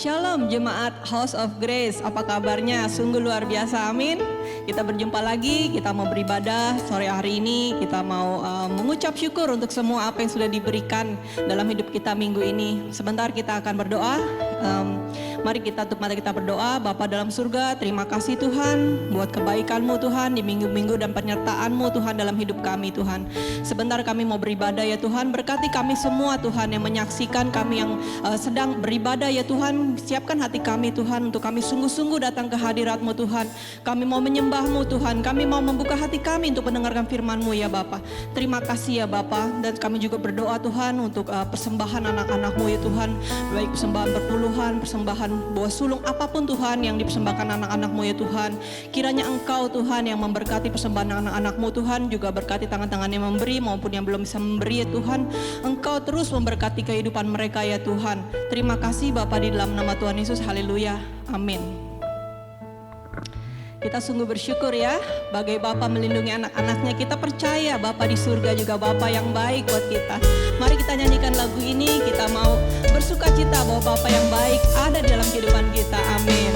Shalom jemaat House of Grace, apa kabarnya? Sungguh luar biasa, amin. Kita berjumpa lagi, kita mau beribadah sore hari ini. Kita mau mengucap syukur untuk semua apa yang sudah diberikan dalam hidup kita minggu ini. Sebentar kita akan berdoa. Mari kita tutup mata kita berdoa. Bapa dalam surga, terima kasih Tuhan buat kebaikan-Mu Tuhan di minggu-minggu dan penyertaan-Mu Tuhan dalam hidup kami Tuhan. Sebentar kami mau beribadah ya Tuhan, berkati kami semua Tuhan yang menyaksikan, kami yang sedang beribadah ya Tuhan. Siapkan hati kami Tuhan untuk kami sungguh-sungguh datang ke hadirat-Mu Tuhan. Kami mau menyembah-Mu Tuhan, kami mau membuka hati kami untuk mendengarkan firman-Mu ya Bapa. Terima kasih ya Bapa, dan kami juga berdoa Tuhan untuk persembahan anak-anak-Mu ya Tuhan, baik persembahan berpuluhan, persembahan bawa sulung, apapun Tuhan yang dipersembahkan anak-anak-Mu ya Tuhan. Kiranya Engkau Tuhan yang memberkati persembahan anak-anak-Mu Tuhan, juga berkati tangan-tangan yang memberi maupun yang belum bisa memberi ya Tuhan. Engkau terus memberkati kehidupan mereka ya Tuhan. Terima kasih Bapa di dalam nama Tuhan Yesus, haleluya, amin. Kita sungguh bersyukur ya, bagai Bapa melindungi anak-anaknya. Kita percaya Bapa di surga juga Bapa yang baik buat kita. Mari kita nyanyikan lagu ini, kita mau bersuka cita bahwa Bapa yang baik ada di dalam kehidupan kita, amin.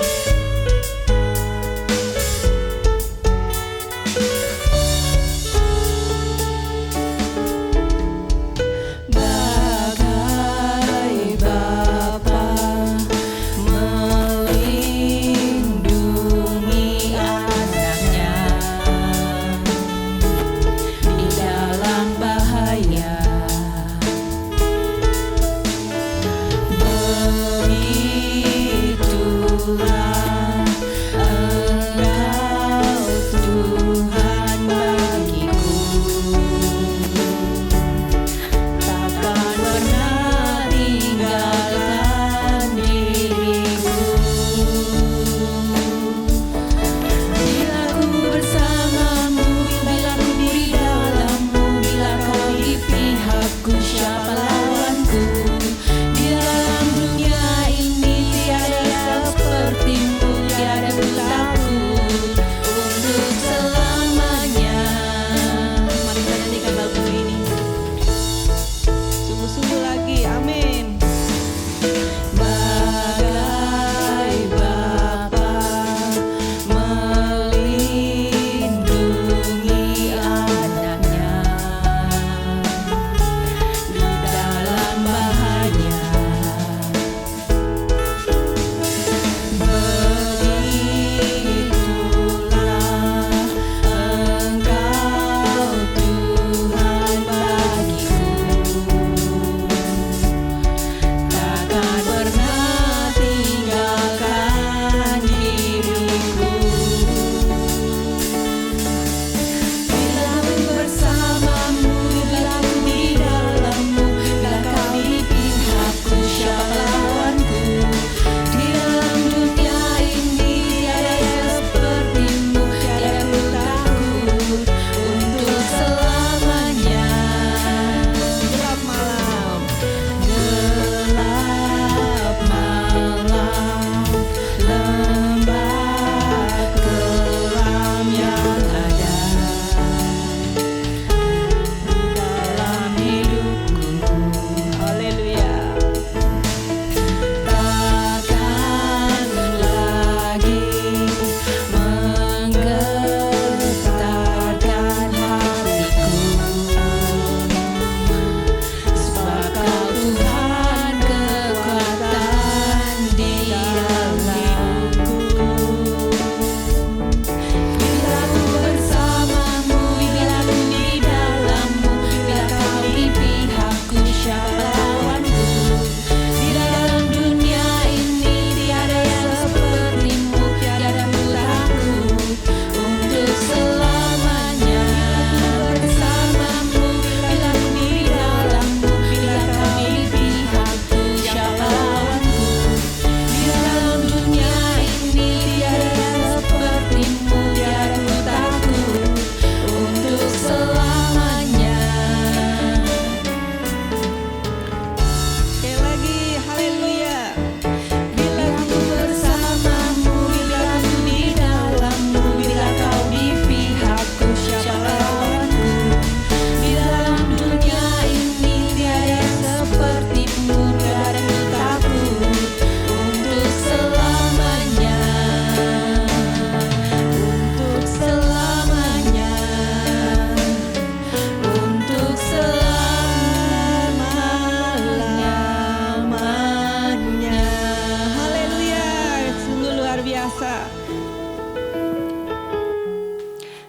Begitulah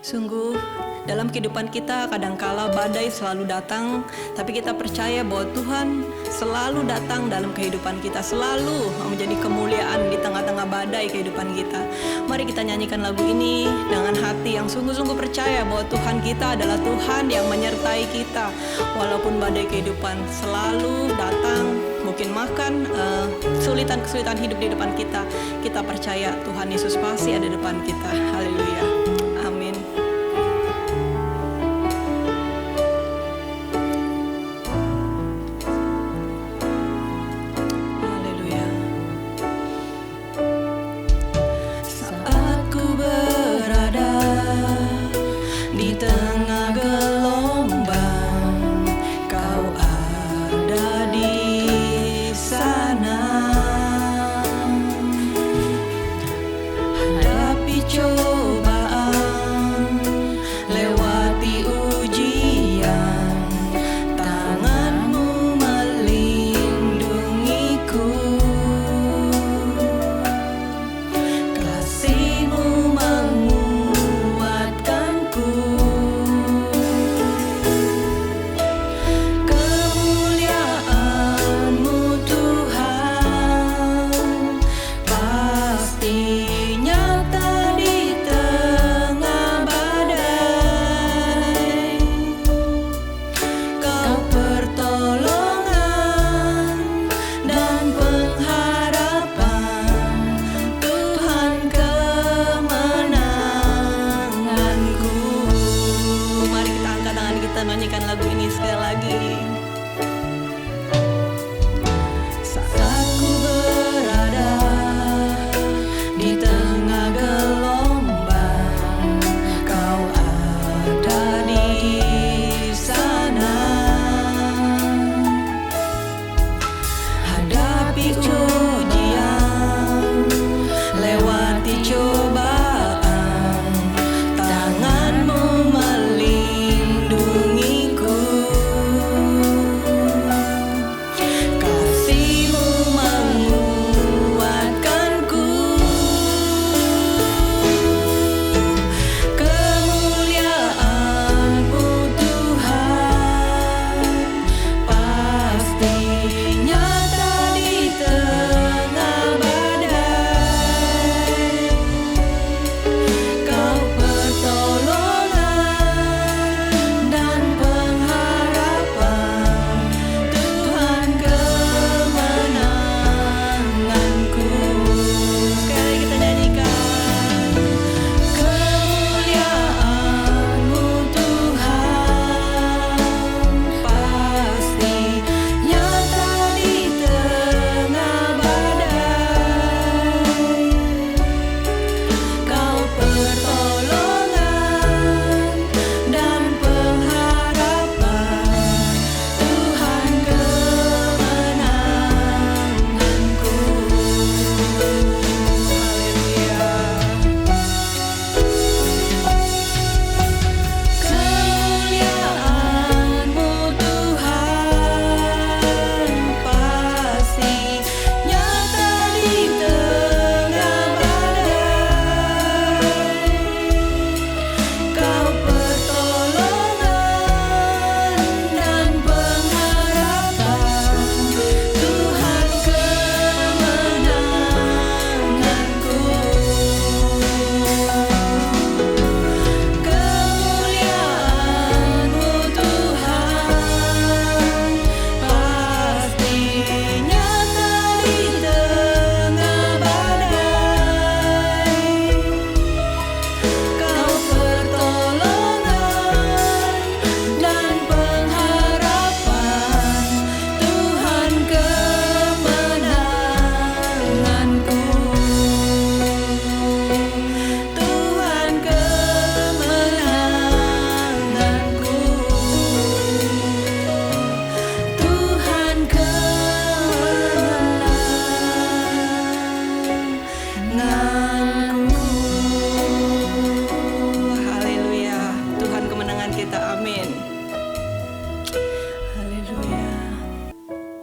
Sungguh, dalam kehidupan kita kadangkala badai selalu datang, tapi kita percaya bahwa Tuhan selalu datang dalam kehidupan kita, selalu menjadi kemuliaan di tengah-tengah badai kehidupan kita. Mari kita nyanyikan lagu ini dengan hati yang sungguh-sungguh percaya bahwa Tuhan kita adalah Tuhan yang menyertai kita. Walaupun badai kehidupan selalu datang, mungkin makan, kesulitan-kesulitan hidup di depan kita, kita percaya Tuhan Yesus pasti ada di depan kita. Haleluya. Amin.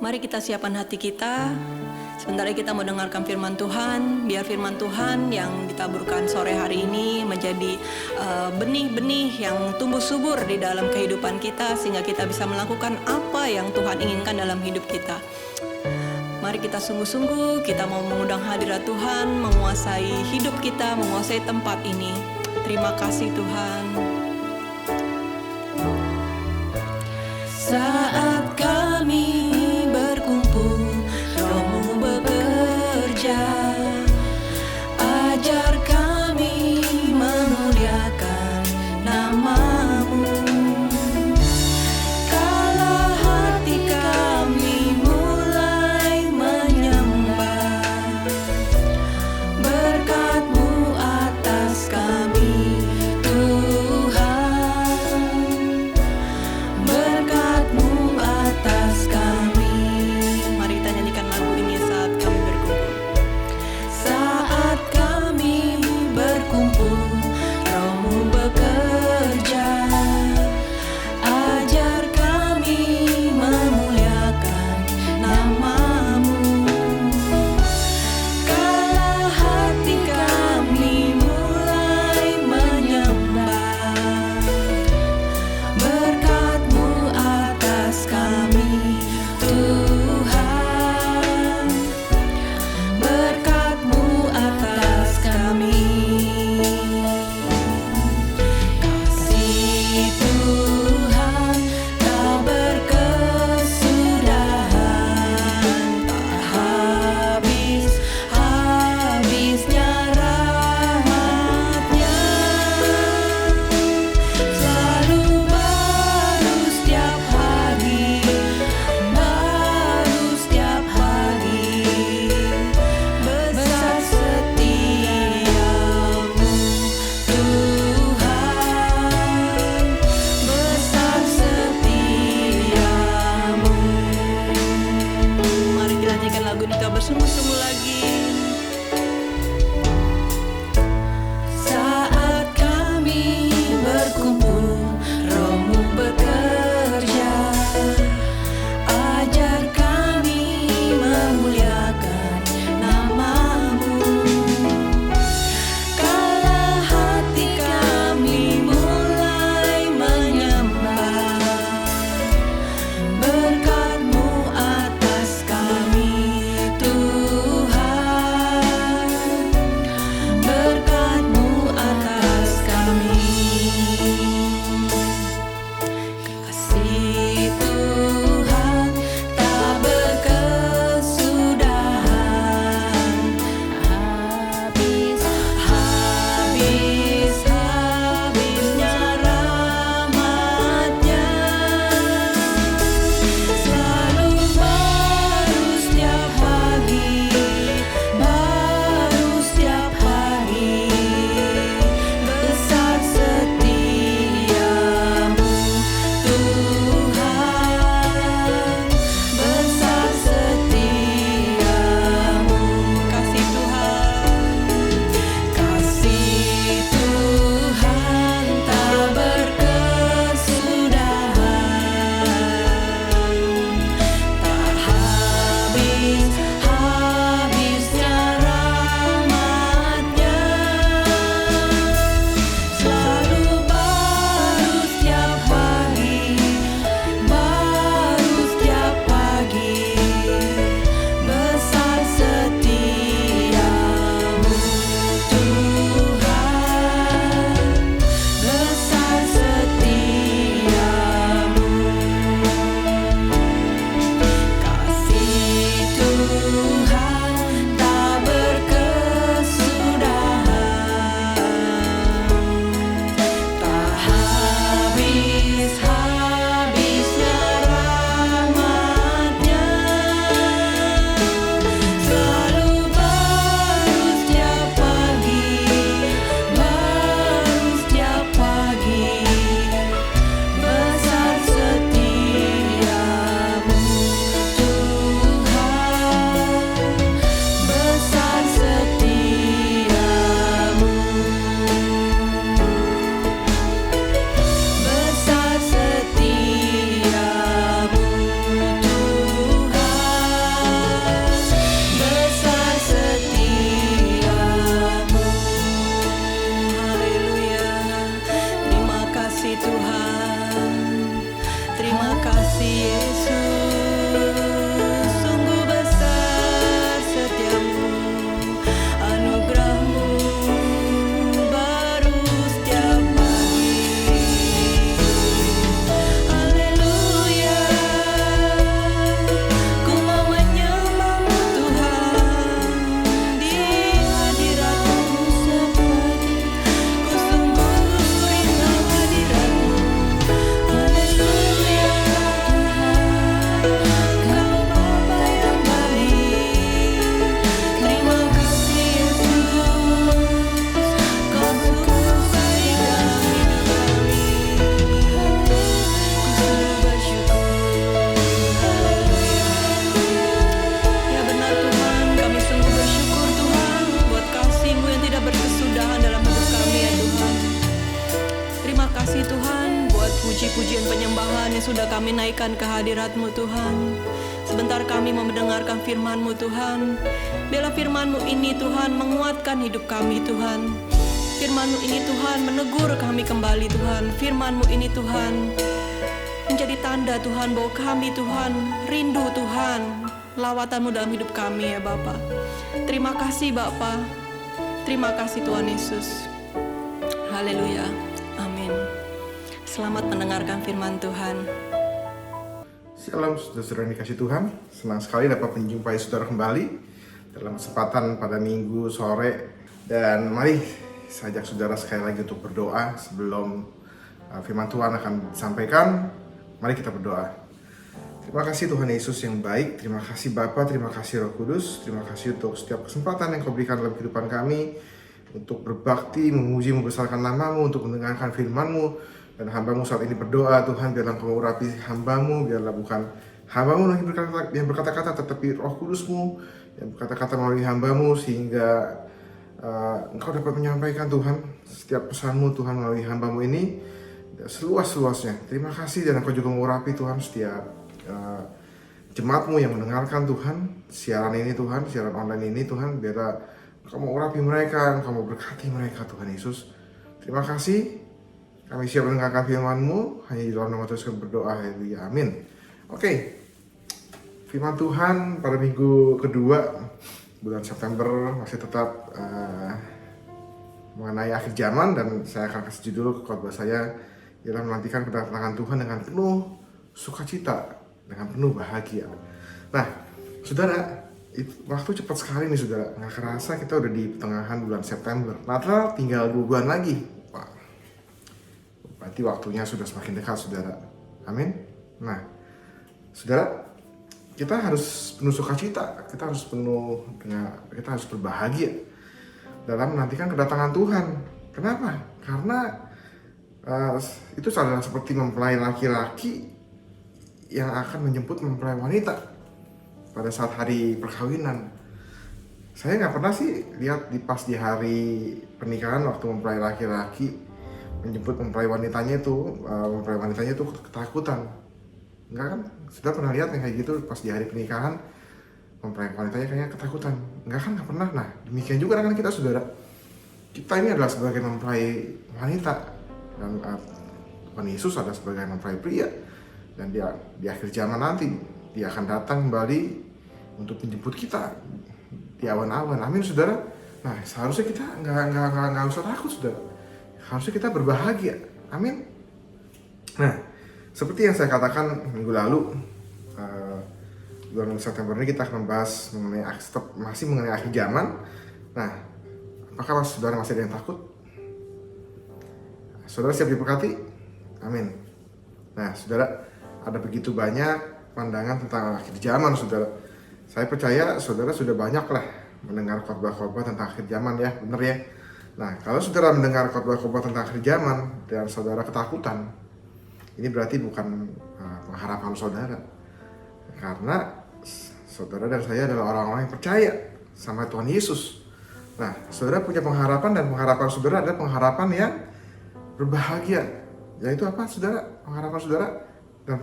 Mari kita siapkan hati kita Sementara kita mau dengarkan firman Tuhan, biar firman Tuhan yang ditaburkan sore hari ini menjadi benih-benih yang tumbuh subur di dalam kehidupan kita, sehingga kita bisa melakukan apa yang Tuhan inginkan dalam hidup kita. Mari kita sungguh-sungguh, kita mau mengundang hadirat Tuhan, menguasai hidup kita, menguasai tempat ini. Terima kasih Tuhan. Saat kami berkumpul, Roh-Mu bekerja, ajar kami memuliakan nama-Mu. Kala hati kami mulai menyembah, berkat-Mu atas kami Tuhan, berkat-Mu yang sudah kami naikkan ke hadirat-Mu Tuhan. Sebentar kami mau mendengarkan firman-Mu Tuhan. Biarlah firman-Mu ini Tuhan menguatkan hidup kami Tuhan. Firman-Mu ini Tuhan menegur kami kembali Tuhan. Firman-Mu ini Tuhan menjadi tanda Tuhan bahwa kami Tuhan rindu Tuhan lawatan-Mu dalam hidup kami ya Bapa. Terima kasih Bapa. Terima kasih Tuhan Yesus. Haleluya. Amin. Selamat mendengarkan firman Tuhan. Shalom saudara-saudara yang dikasih Tuhan. Senang sekali dapat menjumpai saudara kembali dalam kesempatan pada minggu sore. Dan mari saya ajak saudara sekali lagi untuk berdoa sebelum firman Tuhan akan disampaikan. Mari kita berdoa. Terima kasih Tuhan Yesus yang baik. Terima kasih Bapa, terima kasih Roh Kudus. Terima kasih untuk setiap kesempatan yang Kau berikan dalam kehidupan kami, untuk berbakti, memuji, membesarkan nama-Mu, untuk mendengarkan firman-Mu. Dan hamba-Mu saat ini berdoa, Tuhan, biarlah Kau urapi hamba-Mu, biarlah bukan hamba-Mu lagi yang berkata-kata, tetapi Roh Kudus-Mu yang berkata-kata melalui hamba-Mu, sehingga Engkau dapat menyampaikan, Tuhan, setiap pesan-Mu, Tuhan, melalui hamba-Mu ini, seluas-luasnya. Terima kasih, dan Engkau juga mengurapi, Tuhan, setiap jemaat-Mu yang mendengarkan, Tuhan, siaran ini, Tuhan, siaran online ini, Tuhan, biarlah Engkau mau urapi mereka, Engkau mau berkati mereka, Tuhan Yesus. Terima kasih. Kami siap mendengarkan firman-Mu. Hanya di dalam nama Tuhan kami berdoa. Haleluya. Amin. Oke. Firman Tuhan pada minggu kedua bulan September masih tetap mengenai akhir zaman. Dan saya akan kasih judul khotbah saya ialah menantikan kedatangan Tuhan dengan penuh sukacita, dengan penuh bahagia. Nah, saudara, waktu cepat sekali nih saudara, nggak kerasa kita udah di pertengahan bulan September. Natal tinggal 2 bulan lagi. Wah, berarti waktunya sudah semakin dekat saudara. Amin. Nah, saudara, kita harus penuh sukacita, kita harus berbahagia dalam menantikan kedatangan Tuhan. Kenapa? Karena itu adalah seperti mempelai laki-laki yang akan menjemput mempelai wanita pada saat hari perkawinan. Saya nggak pernah sih lihat pas di hari pernikahan waktu mempelai laki-laki menjemput mempelai wanitanya itu ketakutan. Enggak kan? Sudah pernah lihat yang kayak gitu pas di hari pernikahan mempelai wanitanya kayaknya ketakutan? Enggak kan? Nggak pernah. Nah, demikian juga dengan kita saudara. Kita ini adalah sebagai mempelai wanita dan Tuhan Yesus adalah sebagai mempelai pria. Dan dia di akhir zaman nanti Dia akan datang kembali untuk menjemput kita di awan-awan. Amin, saudara. Nah, seharusnya kita nggak usah takut, saudara. Harusnya kita berbahagia. Amin. Nah, seperti yang saya katakan minggu lalu, bulan September ini kita akan membahas mengenai akhir zaman. Nah, apakah saudara masih ada yang takut? Saudara siap diberkati? Amin. Nah, saudara, ada begitu banyak pandangan tentang akhir zaman, saudara. Saya percaya saudara sudah banyak lah mendengar khotbah-khotbah tentang akhir zaman ya, benar ya. Nah, kalau saudara mendengar khotbah-khotbah tentang akhir zaman dan saudara ketakutan, ini berarti bukan pengharapan saudara. Karena saudara dan saya adalah orang-orang yang percaya sama Tuhan Yesus. Nah, saudara punya pengharapan, dan pengharapan saudara adalah pengharapan yang berbahagia. Yaitu apa, saudara? Pengharapan saudara dan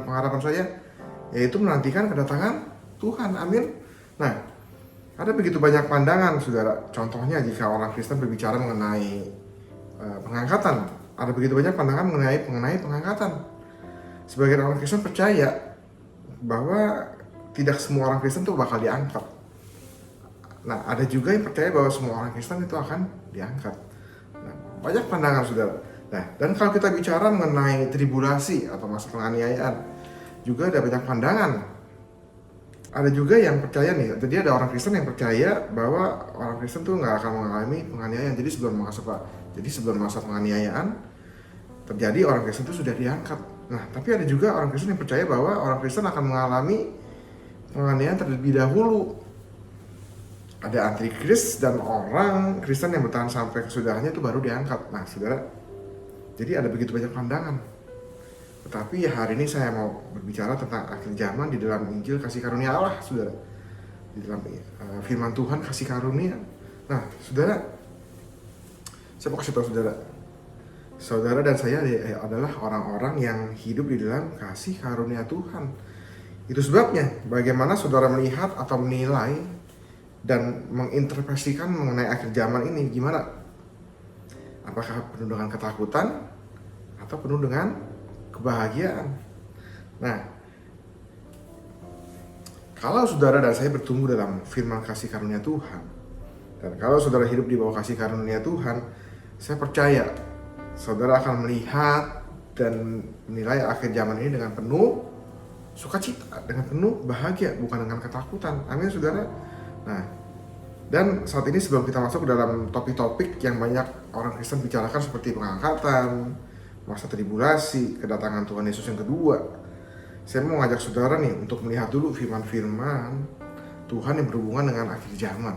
pengharapan saya yaitu menantikan kedatangan Tuhan. Amin. Nah, ada begitu banyak pandangan, saudara. Contohnya jika orang Kristen berbicara mengenai pengangkatan, ada begitu banyak pandangan mengenai pengangkatan. Sebagian orang Kristen percaya bahwa tidak semua orang Kristen itu bakal diangkat. Nah, ada juga yang percaya bahwa semua orang Kristen itu akan diangkat. Nah, banyak pandangan, saudara. Nah, dan kalau kita bicara mengenai tribulasi atau masa penganiayaan, juga ada banyak pandangan. Ada juga yang percaya nih, jadi ada orang Kristen yang percaya bahwa orang Kristen tuh nggak akan mengalami penganiayaan. Jadi sebelum masa penganiayaan terjadi, orang Kristen itu sudah diangkat. Nah, tapi ada juga orang Kristen yang percaya bahwa orang Kristen akan mengalami penganiayaan terlebih dahulu. Ada antikris dan orang Kristen yang bertahan sampai kesudahannya itu baru diangkat. Nah, saudara, jadi ada begitu banyak pandangan. Tetapi hari ini saya mau berbicara tentang akhir zaman di dalam Injil kasih karunia Allah, saudara. Di dalam firman Tuhan kasih karunia. Nah, saudara, saya mau kasih tahu saudara, saudara dan saya adalah orang-orang yang hidup di dalam kasih karunia Tuhan. Itu sebabnya bagaimana saudara melihat atau menilai dan menginterpretasikan mengenai akhir zaman ini gimana? Apakah penuh dengan ketakutan atau penuh dengan kebahagiaan? Nah, kalau saudara dan saya bertumbuh dalam firman kasih karunia Tuhan, dan kalau saudara hidup di bawah kasih karunia Tuhan, saya percaya saudara akan melihat dan menilai akhir zaman ini dengan penuh sukacita, dengan penuh bahagia, bukan dengan ketakutan. Amin, saudara. Nah, dan saat ini sebelum kita masuk ke dalam topik-topik yang banyak orang Kristen bicarakan seperti pengangkatan, masa tribulasi, kedatangan Tuhan Yesus yang kedua, saya mau ngajak saudara nih untuk melihat dulu firman-firman Tuhan yang berhubungan dengan akhir zaman,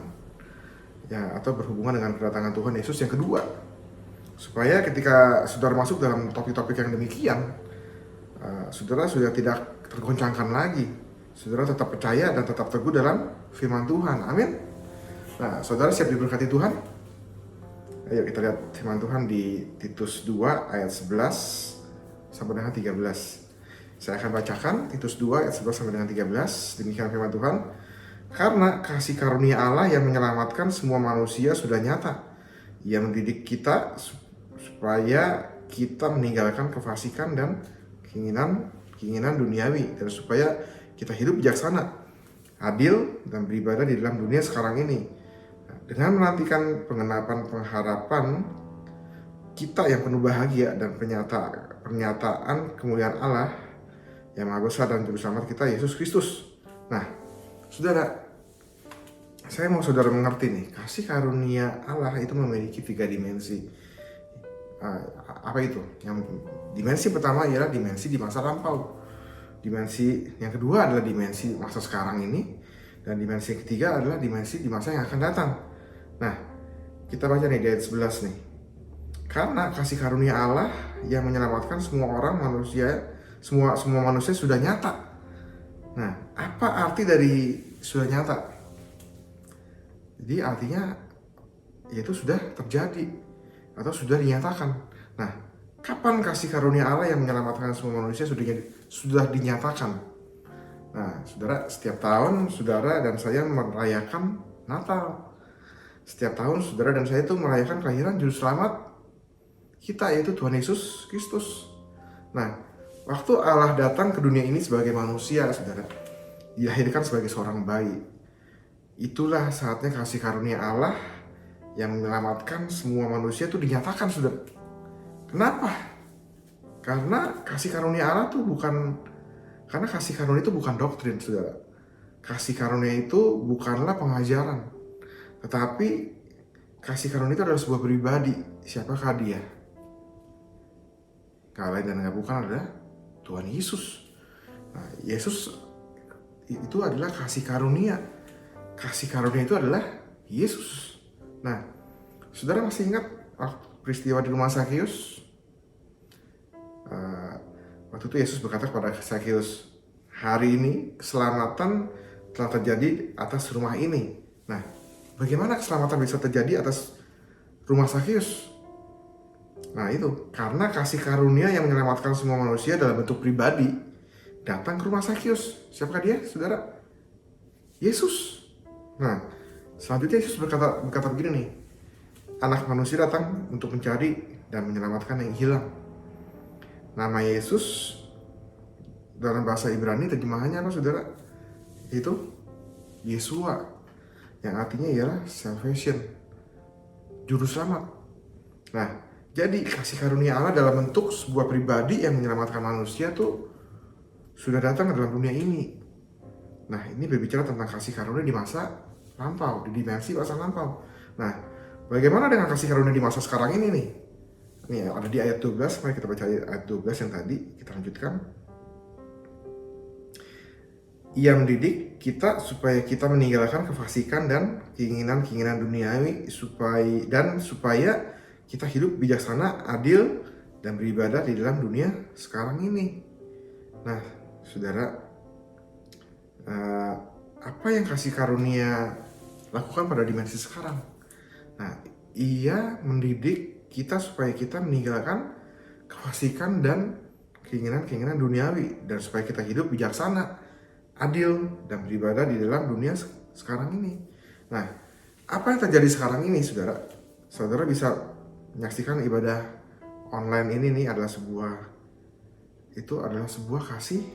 ya, atau berhubungan dengan kedatangan Tuhan Yesus yang kedua, supaya ketika saudara masuk dalam topik-topik yang demikian, saudara sudah tidak tergoncangkan lagi. Saudara tetap percaya dan tetap teguh dalam firman Tuhan. Amin. Nah, saudara siap diberkati Tuhan? Ayo kita lihat firman Tuhan di Titus 2 ayat 11 sampai dengan 13. Saya akan bacakan Titus 2 ayat 11 sampai dengan 13. Demikian firman Tuhan. Karena kasih karunia Allah yang menyelamatkan semua manusia sudah nyata. Ia mendidik kita supaya kita meninggalkan kefasikan dan keinginan duniawi, dan supaya kita hidup bijaksana, adil, dan beribadah di dalam dunia sekarang ini. Dengan menantikan pengenapan pengharapan kita yang penuh bahagia dan pernyataan kemuliaan Allah yang Maha Besar dan Juru Selamat kita, Yesus Kristus. Nah, saudara, saya mau saudara mengerti nih, kasih karunia Allah itu memiliki 3 dimensi. Apa itu? Yang dimensi pertama ialah dimensi di masa lampau. Dimensi yang kedua adalah dimensi masa sekarang ini, dan dimensi yang ketiga adalah dimensi di masa yang akan datang. Nah, kita baca nih di ayat 11 nih. Karena kasih karunia Allah yang menyelamatkan semua manusia sudah nyata. Nah, apa arti dari sudah nyata? Jadi artinya yaitu sudah terjadi atau sudah dinyatakan. Nah, kapan kasih karunia Allah yang menyelamatkan semua manusia sudah dinyatakan? Nah, saudara, setiap tahun saudara dan saya merayakan Natal. Setiap tahun saudara dan saya itu merayakan kelahiran Juru Selamat kita, yaitu Tuhan Yesus Kristus. Nah, waktu Allah datang ke dunia ini sebagai manusia, saudara, dilahirkan sebagai seorang bayi. Itulah saatnya kasih karunia Allah yang menyelamatkan semua manusia itu dinyatakan, saudara. Kenapa? Karena kasih karunia Allah itu bukan doktrin, saudara. Kasih karunia itu bukanlah pengajaran, tetapi kasih karunia itu adalah sebuah pribadi. Siapakah dia? Gak lain dan gak bukan adalah Tuhan Yesus. Nah, Yesus itu adalah kasih karunia. Kasih karunia itu adalah Yesus. Nah, saudara masih ingat peristiwa di rumah Zakheus? Waktu itu Yesus berkata kepada Zakheus, hari ini keselamatan telah terjadi atas rumah ini. Nah, bagaimana keselamatan bisa terjadi atas rumah Zakheus? Nah, itu karena kasih karunia yang menyelamatkan semua manusia dalam bentuk pribadi datang ke rumah Zakheus. Siapakah dia, saudara? Yesus. Nah, selanjutnya Yesus berkata begini nih, Anak manusia datang untuk mencari dan menyelamatkan yang hilang. Nama Yesus dalam bahasa Ibrani terjemahannya apa, saudara? Itu Yeshua, yang artinya ialah salvation, Juru Selamat. Nah, jadi kasih karunia Allah dalam bentuk sebuah pribadi yang menyelamatkan manusia tuh sudah datang ke dalam dunia ini. Nah, ini berbicara tentang kasih karunia di masa lampau, di dimensi masa lampau. Nah, bagaimana dengan kasih karunia di masa sekarang ini nih? Ini ada di ayat 12, mari kita baca ayat 12 yang tadi, kita lanjutkan. Ia mendidik kita supaya kita meninggalkan kefasikan dan keinginan duniawi, supaya kita hidup bijaksana, adil, dan beribadah di dalam dunia sekarang ini. Nah, saudara, apa yang kasih karunia lakukan pada dimensi sekarang? Nah, ia mendidik kita supaya kita meninggalkan kefasikan dan keinginan-keinginan duniawi, dan supaya kita hidup bijaksana, adil, dan beribadah di dalam dunia sekarang ini. Nah, apa yang terjadi sekarang ini, saudara? Saudara bisa menyaksikan ibadah online ini nih adalah sebuah kasih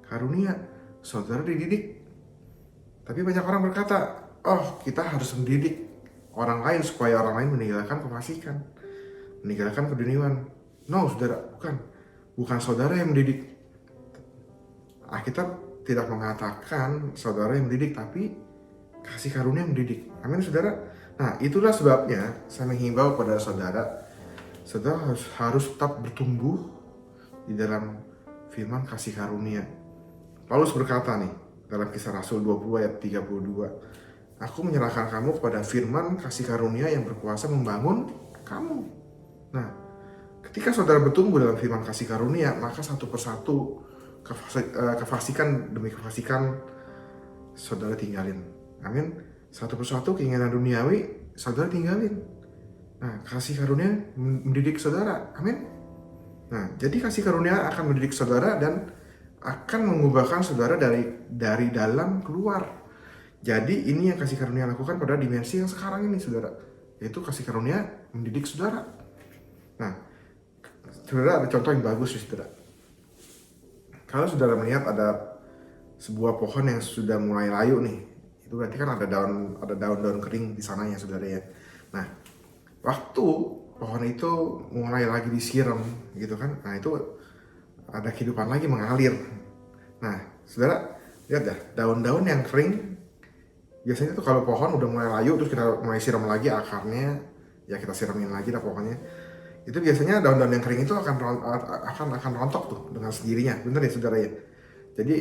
karunia. Saudara dididik. Tapi banyak orang berkata, oh kita harus mendidik orang lain supaya orang lain meninggalkan kefasikan, meninggalkan keduniawan. No, saudara, bukan saudara yang mendidik. Alkitab tidak mengatakan saudara yang mendidik, tapi kasih karunia yang mendidik. Amin, saudara. Nah, itulah sebabnya saya menghimbau kepada saudara harus tetap bertumbuh di dalam firman kasih karunia. Paulus berkata nih dalam Kisah Rasul 20 ayat 32, aku menyerahkan kamu kepada firman kasih karunia yang berkuasa membangun kamu. Nah, ketika saudara bertumbuh dalam firman kasih karunia, maka satu persatu kefasikan demi kefasikan saudara tinggalin. Amin. Satu persatu keinginan duniawi saudara tinggalin. Nah, kasih karunia mendidik saudara. Amin. Nah, jadi kasih karunia akan mendidik saudara dan akan mengubahkan saudara dari dalam keluar. Jadi ini yang kasih karunia lakukan pada dimensi yang sekarang ini, saudara, yaitu kasih karunia mendidik saudara. Nah, saudara, ada contoh yang bagus, saudara. Kalau saudara melihat ada sebuah pohon yang sudah mulai layu nih, itu berarti kan ada daun-daun kering di sana ya, saudara ya. Nah, waktu pohon itu mulai lagi disiram gitu kan, nah itu ada kehidupan lagi mengalir. Nah, saudara lihat dah, daun-daun yang kering biasanya tuh kalau pohon udah mulai layu terus kita mulai siram lagi akarnya, ya kita siramin lagi lah pokoknya. Itu biasanya daun-daun yang kering itu akan rontok tuh dengan sendirinya, bener ya saudara ya. Jadi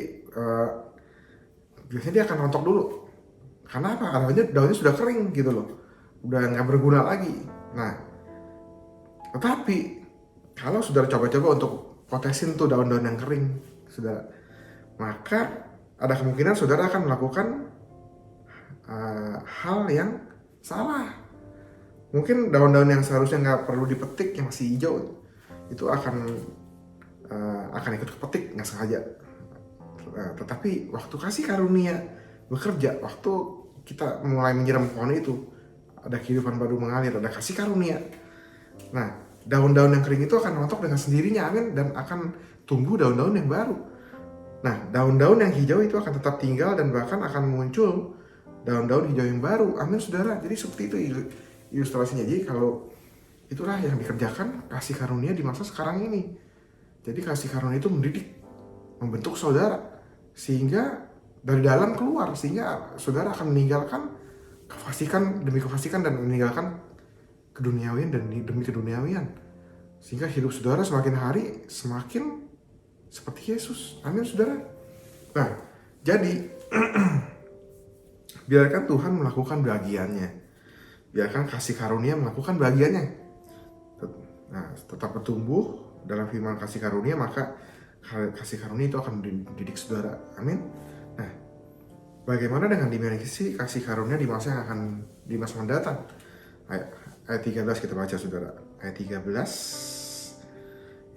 biasanya dia akan rontok dulu. Karena apa? Karena daunnya sudah kering gitu loh, udah nggak berguna lagi. Nah, tetapi kalau saudara coba-coba untuk potesin tuh daun-daun yang kering, saudara, maka ada kemungkinan saudara akan melakukan hal yang salah. Mungkin daun-daun yang seharusnya nggak perlu dipetik yang masih hijau itu akan ikut kepetik nggak sengaja. Tetapi waktu kasih karunia bekerja, waktu kita mulai menyiram pohon itu, ada kehidupan baru mengalir, ada kasih karunia. Nah, daun-daun yang kering itu akan rontok dengan sendirinya, amin, dan akan tumbuh daun-daun yang baru. Nah, daun-daun yang hijau itu akan tetap tinggal dan bahkan akan muncul daun-daun hijau yang baru, amin, saudara. Jadi seperti itu ilustrasinya. Jadi kalau itulah yang dikerjakan kasih karunia di masa sekarang ini. Jadi kasih karunia itu mendidik, membentuk saudara, sehingga dari dalam keluar, sehingga saudara akan meninggalkan kefasikan demi kefasikan dan meninggalkan keduniawian dan demi keduniawian, sehingga hidup saudara semakin hari semakin seperti Yesus. Amin, saudara. Nah, jadi biarkan Tuhan melakukan bagiannya, biarkan kasih karunia melakukan bagiannya. Nah, tetap bertumbuh dalam firman kasih karunia, maka kasih karunia itu akan mendidik saudara. Amin. Nah, bagaimana dengan dimensi kasih karunia di masa mendatang? Ayat 13 kita baca, saudara. Ayat 13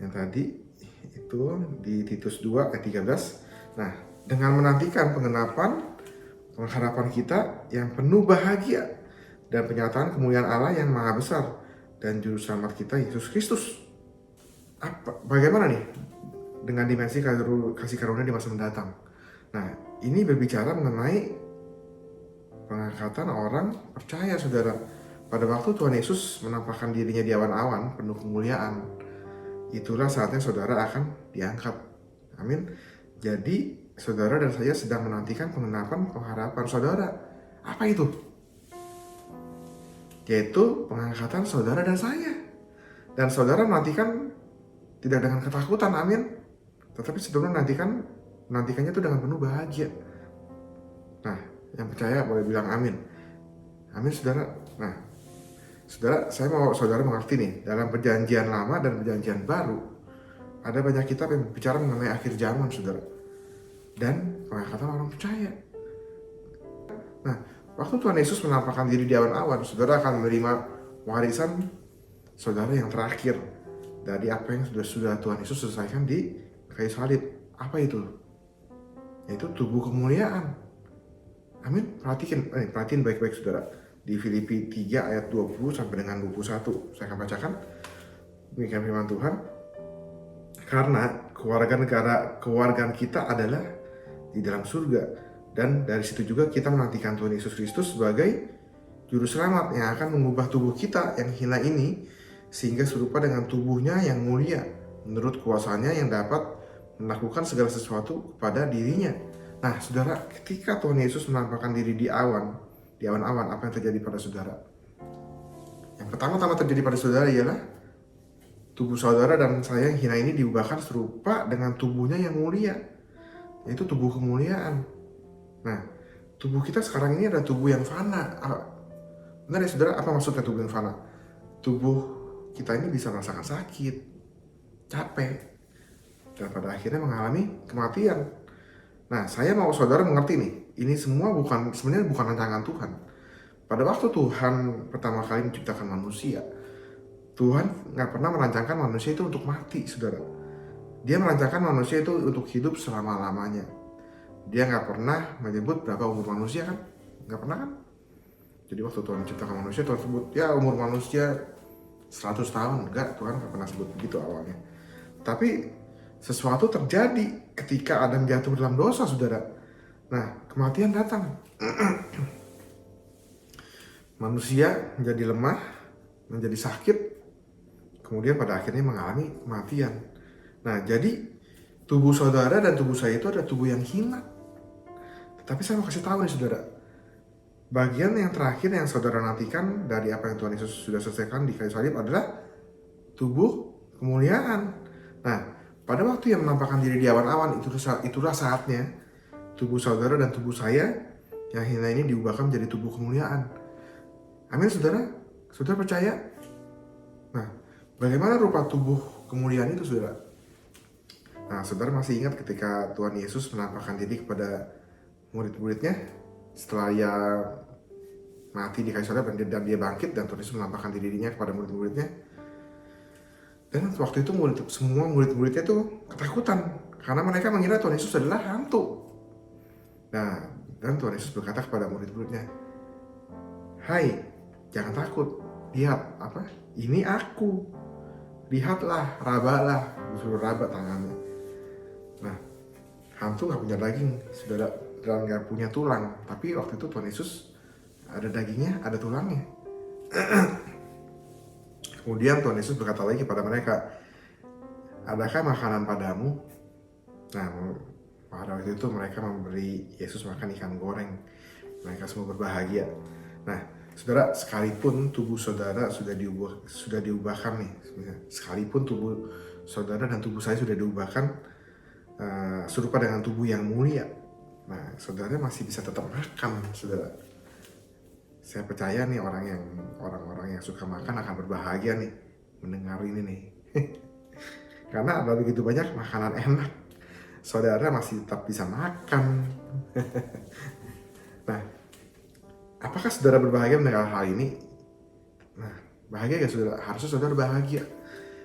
yang tadi itu di Titus 2 ayat 13. Nah, dengan menantikan pengharapan kita yang penuh bahagia dan penyataan kemuliaan Allah yang maha besar dan juru selamat kita Yesus Kristus. Bagaimana nih dengan dimensi kasih karunia di masa mendatang? Nah, ini berbicara mengenai pengangkatan orang percaya, saudara. Pada waktu Tuhan Yesus menampakkan dirinya di awan-awan penuh kemuliaan, itulah saatnya saudara akan diangkat. Amin. Jadi saudara dan saya sedang menantikan pengharapan saudara. Apa itu? Yaitu pengangkatan saudara dan saya. Dan saudara menantikan tidak dengan ketakutan, amin. Tetapi saudara menantikannya itu dengan penuh bahagia. Nah, yang percaya boleh bilang amin. Amin, saudara. Nah, saudara, saya mau saudara mengerti nih, dalam perjanjian lama dan perjanjian baru, ada banyak kitab yang berbicara mengenai akhir zaman, saudara. Dan pengangkatan orang percaya. Nah, waktu Tuhan Yesus menampakkan diri di awan-awan, saudara akan menerima warisan saudara yang terakhir. dari apa yang sudah Tuhan Yesus selesaikan di kayu salib. Apa itu? Yaitu tubuh kemuliaan. Amin. Perhatiin baik-baik saudara. Di Filipi 3 ayat 20 sampai dengan 21. Saya akan bacakan. Demikian firman Tuhan. Karena kewargaan kita adalah di dalam surga, dan dari situ juga kita menantikan Tuhan Yesus Kristus sebagai juru selamat yang akan mengubah tubuh kita yang hina ini sehingga serupa dengan tubuhnya yang mulia menurut kuasanya yang dapat melakukan segala sesuatu kepada dirinya. Nah saudara, ketika Tuhan Yesus menampakkan diri di awan-awan, apa yang terjadi pada saudara? Yang pertama-tama terjadi pada saudara ialah tubuh saudara dan saya yang hina ini diubahkan serupa dengan tubuhnya yang mulia, yaitu tubuh kemuliaan. Nah, tubuh kita sekarang ini adalah tubuh yang fana. Benar ya saudara, apa maksudnya tubuh yang fana? Tubuh kita ini bisa merasakan sakit, capek, dan pada akhirnya mengalami kematian. Nah, saya mau saudara mengerti nih, ini semua sebenarnya bukan rancangan Tuhan. Pada waktu Tuhan pertama kali menciptakan manusia, Tuhan nggak pernah merancangkan manusia itu untuk mati, saudara. Dia merancangkan manusia itu untuk hidup selama-lamanya. Dia nggak pernah menyebut berapa umur manusia kan? Nggak pernah kan? Jadi waktu Tuhan menciptakan manusia, Tuhan sebut, ya umur manusia 100 tahun. Enggak, Tuhan nggak pernah sebut begitu awalnya. Tapi sesuatu terjadi ketika Adam jatuh dalam dosa, saudara. Nah, kematian datang. Manusia menjadi lemah, menjadi sakit, kemudian pada akhirnya mengalami kematian. Nah, jadi tubuh saudara dan tubuh saya itu adalah tubuh yang hina. Tapi saya mau kasih tahu nih saudara, bagian yang terakhir yang saudara nantikan dari apa yang Tuhan Yesus sudah selesaikan di kayu salib adalah tubuh kemuliaan. Nah, pada waktu yang menampakkan diri di awan-awan, itulah saatnya tubuh saudara dan tubuh saya yang hina ini diubahkan menjadi tubuh kemuliaan. Amin saudara? Saudara percaya? Nah, bagaimana rupa tubuh kemuliaan itu saudara? Nah, saudara masih ingat ketika Tuhan Yesus menampakkan diri kepada murid-muridnya setelah ia mati di kayu salib dan dia bangkit, dan Tuhan Yesus menampakkan dirinya kepada murid-muridnya. Dan waktu itu semua murid-muridnya itu ketakutan karena mereka mengira Tuhan Yesus adalah hantu. Nah, dan Tuhan Yesus berkata kepada murid-muridnya, "Hai, jangan takut. Lihat apa? Ini aku. Lihatlah, rabalah." Disuruh raba tangannya. Nah, hantu nggak punya daging, saudara, dan nggak punya tulang. Tapi waktu itu Tuhan Yesus ada dagingnya, ada tulangnya. Kemudian Tuhan Yesus berkata lagi kepada mereka, "Adakah makanan padamu?" Nah, pada waktu itu mereka memberi Yesus makan ikan goreng. Mereka semua berbahagia. Nah, saudara, sekalipun tubuh saudara sudah diubahkan nih, sekalipun tubuh saudara dan tubuh saya sudah diubahkan serupa dengan tubuh yang mulia, nah, saudara masih bisa tetap makan, saudara. Saya percaya nih orang-orang yang suka makan akan berbahagia nih mendengar ini nih. Karena ada begitu banyak makanan enak, saudara masih tetap bisa makan. Nah, apakah saudara berbahagia mendengar hal ini? Nah, bahagia ya saudara? Harusnya saudara bahagia.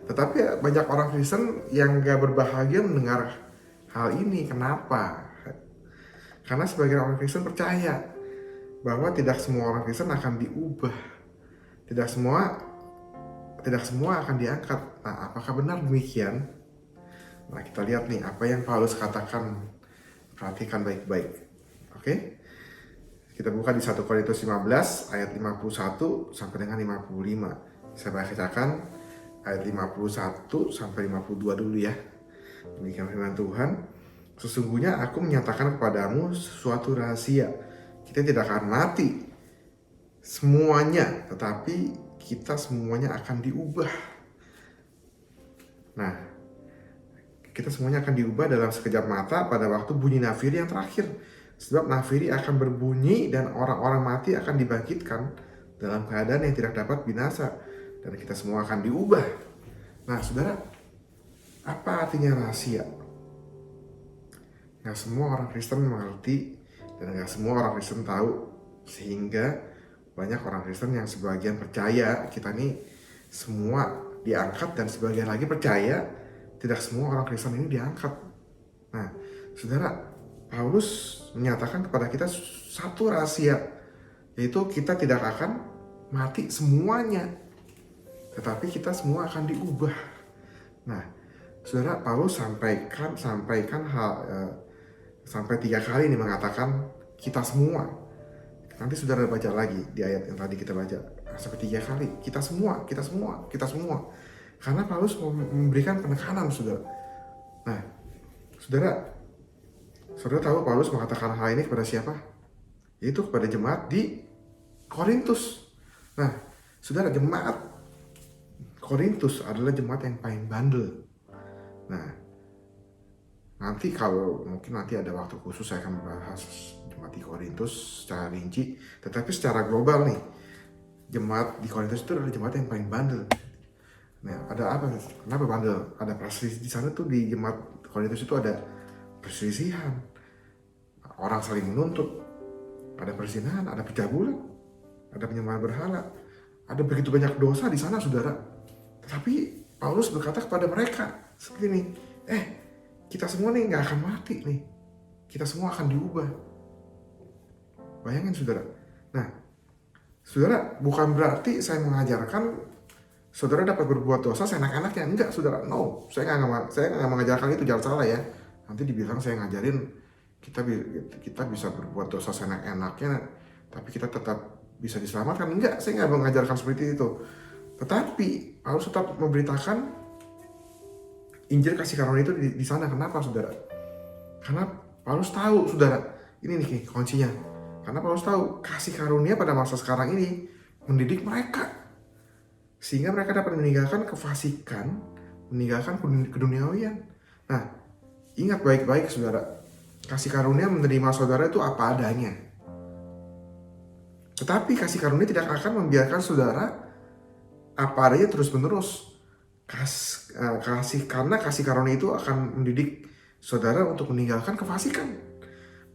Tetapi banyak orang Kristen yang gak berbahagia mendengar hal ini. Kenapa? Karena sebagian orang Kristen percaya bahwa tidak semua orang Kristen akan diubah. Tidak semua akan diangkat. Nah, apakah benar demikian? Nah, kita lihat nih apa yang Paulus katakan. Perhatikan baik-baik. Oke? Kita buka di 1 Korintus 15 ayat 51 sampai dengan 55. Saya bacakan ayat 51 sampai 52 dulu ya. Demikian firman Tuhan. "Sesungguhnya aku menyatakan kepadamu suatu rahasia. Kita tidak akan mati semuanya, tetapi kita semuanya akan diubah." Nah, kita semuanya akan diubah dalam sekejap mata pada waktu bunyi nafiri yang terakhir. Sebab nafiri akan berbunyi dan orang-orang mati akan dibangkitkan dalam keadaan yang tidak dapat binasa. Dan kita semua akan diubah. Nah, saudara, apa artinya rahasia? Gak semua orang Kristen mengerti dan gak semua orang Kristen tahu. Sehingga banyak orang Kristen yang sebagian percaya kita nih semua diangkat dan sebagian lagi percaya tidak semua orang Kristen ini diangkat. Nah, saudara, Paulus menyatakan kepada kita satu rahasia, yaitu kita tidak akan mati semuanya, tetapi kita semua akan diubah. Nah, saudara, Paulus sampaikan hal sampai 3 kali ini mengatakan kita semua. Nanti saudara baca lagi di ayat yang tadi kita baca sampai 3 kali, kita semua. Karena Paulus memberikan penekanan, saudara. Nah, saudara tahu Paulus mengatakan hal ini kepada siapa? Yaitu kepada jemaat di Korintus. Nah, saudara, jemaat Korintus adalah jemaat yang paling bandel. Nah, nanti ada waktu khusus saya akan membahas jemaat di Korintus secara rinci. Tetapi secara global nih, jemaat di Korintus itu adalah jemaat yang paling bandel. Nah, ada apa? Kenapa bandel? Ada perselisihan di sana tuh, di jemaat Korintus itu ada perselisihan. Orang saling menuntut. Ada perzinahan, ada pencabulan, ada penyembahan berhala. Ada begitu banyak dosa di sana, saudara. Tetapi Paulus berkata kepada mereka seperti ini, kita semua nih nggak akan mati nih, kita semua akan diubah. Bayangin, saudara. Nah, saudara, bukan berarti saya mengajarkan saudara dapat berbuat dosa seenak-enaknya. Enggak, saudara. No, saya nggak mengajarkan itu, jangan salah ya. Nanti dibilang saya ngajarin kita bisa berbuat dosa seenak-enaknya, tapi kita tetap bisa diselamatkan. Enggak, saya nggak mengajarkan seperti itu. Tetapi Paulus tetap memberitakan Injil kasih karunia itu di sana. Kenapa, saudara? Karena Paulus tahu, saudara, ini nih kuncinya. Karena Paulus tahu kasih karunia pada masa sekarang ini mendidik mereka, sehingga mereka dapat meninggalkan kefasikan, meninggalkan keduniawian. Nah, ingat baik-baik, saudara, kasih karunia menerima saudara itu apa adanya. Tetapi kasih karunia tidak akan membiarkan saudara apa adanya terus-menerus. Karena kasih karunia itu akan mendidik saudara untuk meninggalkan kefasikan,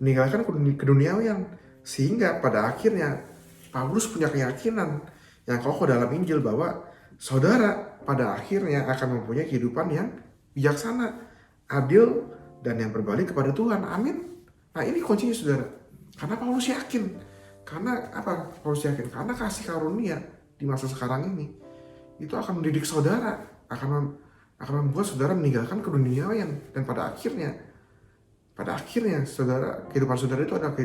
meninggalkan keduniawian, sehingga pada akhirnya Paulus punya keyakinan yang kokoh dalam Injil bahwa saudara pada akhirnya akan mempunyai kehidupan yang bijaksana, adil, dan yang berbalik kepada Tuhan. Amin. Nah, ini kuncinya, saudara. Karena Paulus yakin. Karena apa? Paulus yakin karena kasih karunia di masa sekarang ini itu akan mendidik saudara, akan membuat saudara meninggalkan keduniawian, dan pada akhirnya saudara, kehidupan saudara itu adalah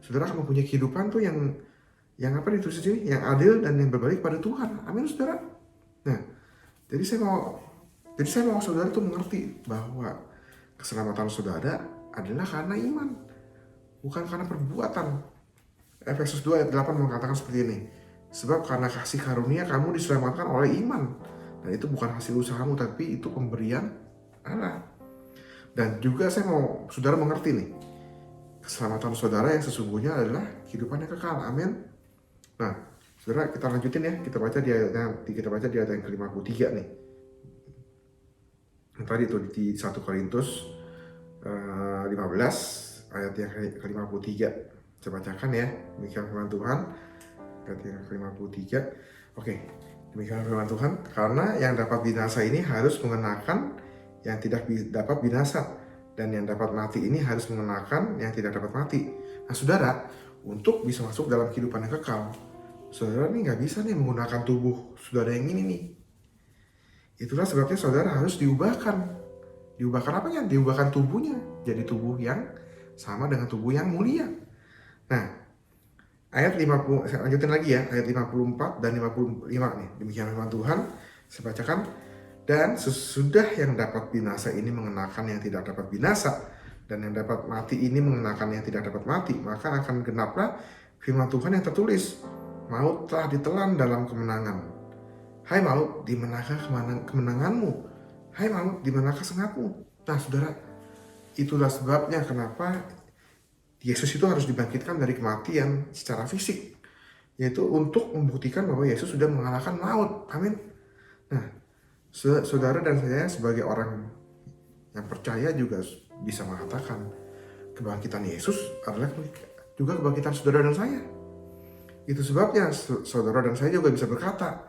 saudara akan mempunyai kehidupan tuh yang apa ditulis di sini, yang adil dan yang berbalik pada Tuhan. Amin, saudara. Nah, jadi saya mau saudara tuh mengerti bahwa keselamatan saudara adalah karena iman, bukan karena perbuatan. Efesus 2 ayat 8 mengatakan seperti ini. Sebab karena kasih karunia kamu diselamatkan oleh iman. Dan itu bukan hasil usahamu, tapi itu pemberian Allah. Dan juga saya mau saudara mengerti nih, keselamatan saudara yang sesungguhnya adalah kehidupan yang kekal. Amin. Nah, saudara, kita lanjutin ya. Kita baca di ayat yang ke-53 nih. Yang tadi itu di 1 Korintus 15 ayat yang ke-53. Saya bacakan ya. Demikian firman Tuhan. Ayat yang ke-53. Oke, demikian firman Tuhan. Karena yang dapat binasa ini harus mengenakan yang tidak dapat binasa, dan yang dapat mati ini harus mengenakan yang tidak dapat mati. Nah, saudara, untuk bisa masuk dalam kehidupan yang kekal, saudara ini nggak bisa nih menggunakan tubuh saudara yang ini nih. Itulah sebabnya saudara harus diubahkan. Diubahkan apanya? Diubahkan tubuhnya jadi tubuh yang sama dengan tubuh yang mulia. Nah, ayat 50, saya lanjutin lagi ya, ayat 54 dan 55 nih. Demikian firman Tuhan, saya bacakan. Dan sesudah yang dapat binasa ini mengenakan yang tidak dapat binasa, dan yang dapat mati ini mengenakan yang tidak dapat mati, maka akan genaplah firman Tuhan yang tertulis, maut telah ditelan dalam kemenangan. Hai maut, di manakah kemenanganmu? Hai maut, di manakah sengatmu? Nah, saudara, itulah sebabnya kenapa Yesus itu harus dibangkitkan dari kematian secara fisik, yaitu untuk membuktikan bahwa Yesus sudah mengalahkan maut. Amin. Nah, saudara dan saya sebagai orang yang percaya juga bisa mengatakan kebangkitan Yesus adalah juga kebangkitan saudara dan saya. Itu sebabnya saudara dan saya juga bisa berkata